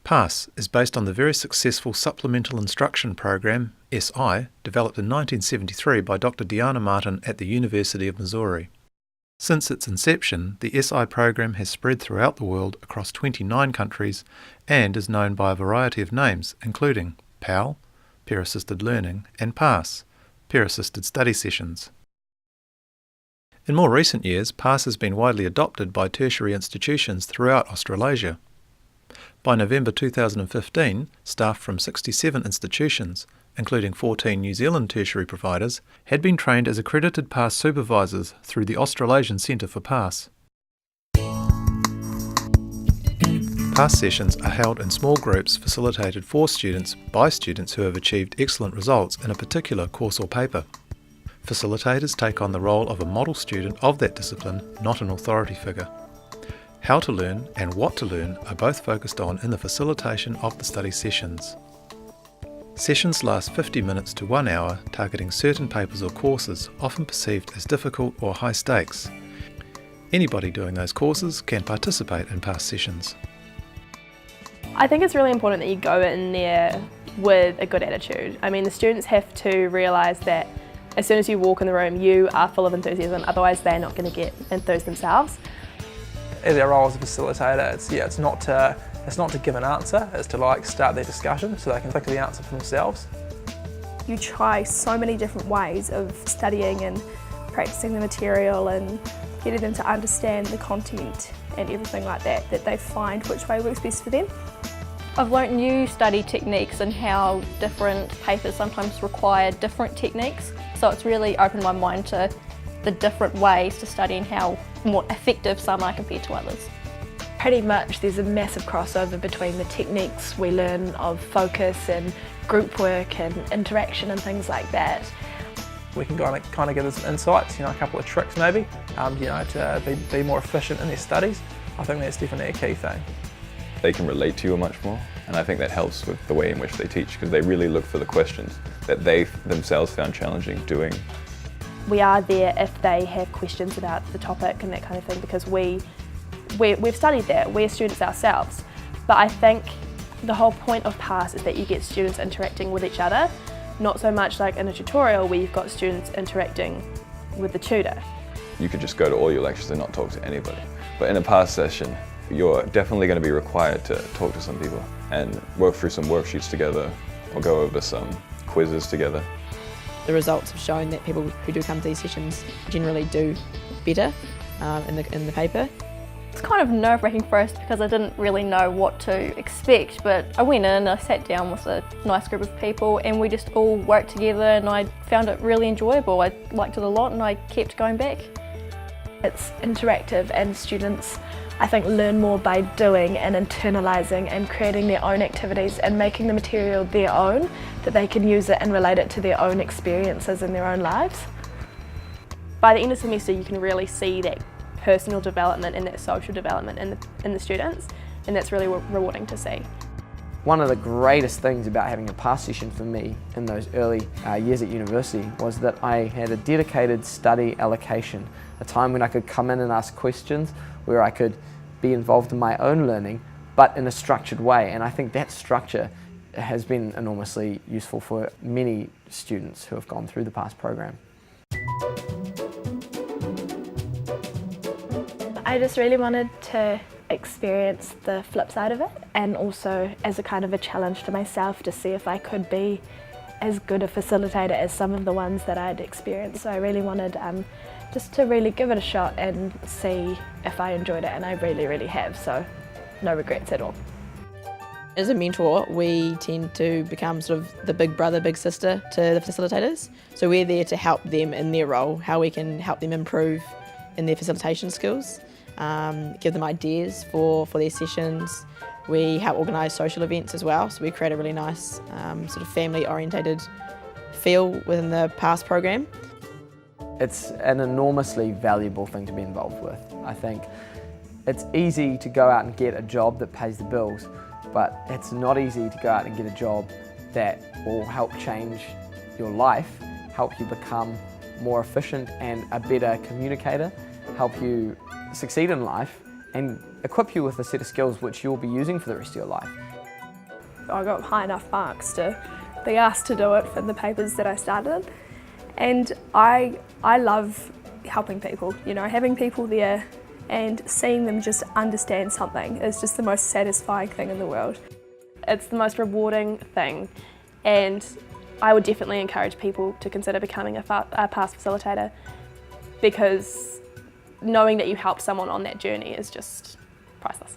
PASS is based on the very successful Supplemental Instruction Program, SI, developed in 1973 by Dr. Deanna Martin at the University of Missouri. Since its inception, the SI program has spread throughout the world across 29 countries and is known by a variety of names, including PAL, Peer Assisted Learning, and PASS, Peer Assisted Study Sessions. In more recent years, PASS has been widely adopted by tertiary institutions throughout Australasia. By November 2015, staff from 67 institutions, including 14 New Zealand tertiary providers, had been trained as accredited PASS supervisors through the Australasian Centre for PASS. PASS sessions are held in small groups facilitated for students by students who have achieved excellent results in a particular course or paper. Facilitators take on the role of a model student of that discipline, not an authority figure. How to learn and what to learn are both focused on in the facilitation of the study sessions. Sessions last 50 minutes to 1 hour, targeting certain papers or courses often perceived as difficult or high stakes. Anybody doing those courses can participate in PASS sessions. I think it's really important that you go in there with a good attitude. I mean, the students have to realise that as soon as you walk in the room, you are full of enthusiasm, otherwise they're not going to get enthused themselves. Their role as a facilitator, it's not to give an answer, it's to start their discussion so they can think of the answer for themselves. You try so many different ways of studying and practicing the material and getting them to understand the content and everything like that, that they find which way works best for them. I've learnt new study techniques and how different papers sometimes require different techniques. So it's really opened my mind to the different ways to study and how more effective some are compared to others. Pretty much there's a massive crossover between the techniques we learn of focus and group work and interaction and things like that. We can kind of give them some insights, a couple of tricks maybe, to be more efficient in their studies. I think that's definitely a key thing. They can relate to you much more, and I think that helps with the way in which they teach, because they really look for the questions that they themselves found challenging doing. We are there if they have questions about the topic and that kind of thing, because we've studied that, we're students ourselves. But I think the whole point of PASS is that you get students interacting with each other, not so much like in a tutorial where you've got students interacting with the tutor. You could just go to all your lectures and not talk to anybody. But in a PASS session, you're definitely going to be required to talk to some people and work through some worksheets together or go over some quizzes together. The results have shown that people who do come to these sessions generally do better in the paper. It's kind of nerve-wracking first because I didn't really know what to expect, but I went in, I sat down with a nice group of people and we just all worked together and I found it really enjoyable. I liked it a lot and I kept going back. It's interactive and students, I think, learn more by doing and internalising and creating their own activities and making the material their own, that they can use it and relate it to their own experiences in their own lives. By the end of the semester you can really see that personal development and that social development in the students, and that's really rewarding to see. One of the greatest things about having a PASS session for me in those early years at university was that I had a dedicated study allocation, a time when I could come in and ask questions, where I could be involved in my own learning, but in a structured way. And I think that structure has been enormously useful for many students who have gone through the PASS program. I just really wanted to experience the flip side of it, and also as a kind of a challenge to myself to see if I could be as good a facilitator as some of the ones that I'd experienced. So I really wanted just to really give it a shot and see if I enjoyed it, and I really have, so no regrets at all. As a mentor, we tend to become sort of the big brother, big sister to the facilitators. So we're there to help them in their role, how we can help them improve in their facilitation skills, give them ideas for their sessions. We help organise social events as well, so we create a really nice sort of family-orientated feel within the PASS program. It's an enormously valuable thing to be involved with. I think it's easy to go out and get a job that pays the bills, but it's not easy to go out and get a job that will help change your life, help you become more efficient and a better communicator, help you succeed in life and equip you with a set of skills which you'll be using for the rest of your life. I got high enough marks to be asked to do it for the papers that I started. And I love helping people, you know, having people there and seeing them just understand something is just the most satisfying thing in the world. It's the most rewarding thing, and I would definitely encourage people to consider becoming a PASS facilitator, because knowing that you helped someone on that journey is just priceless.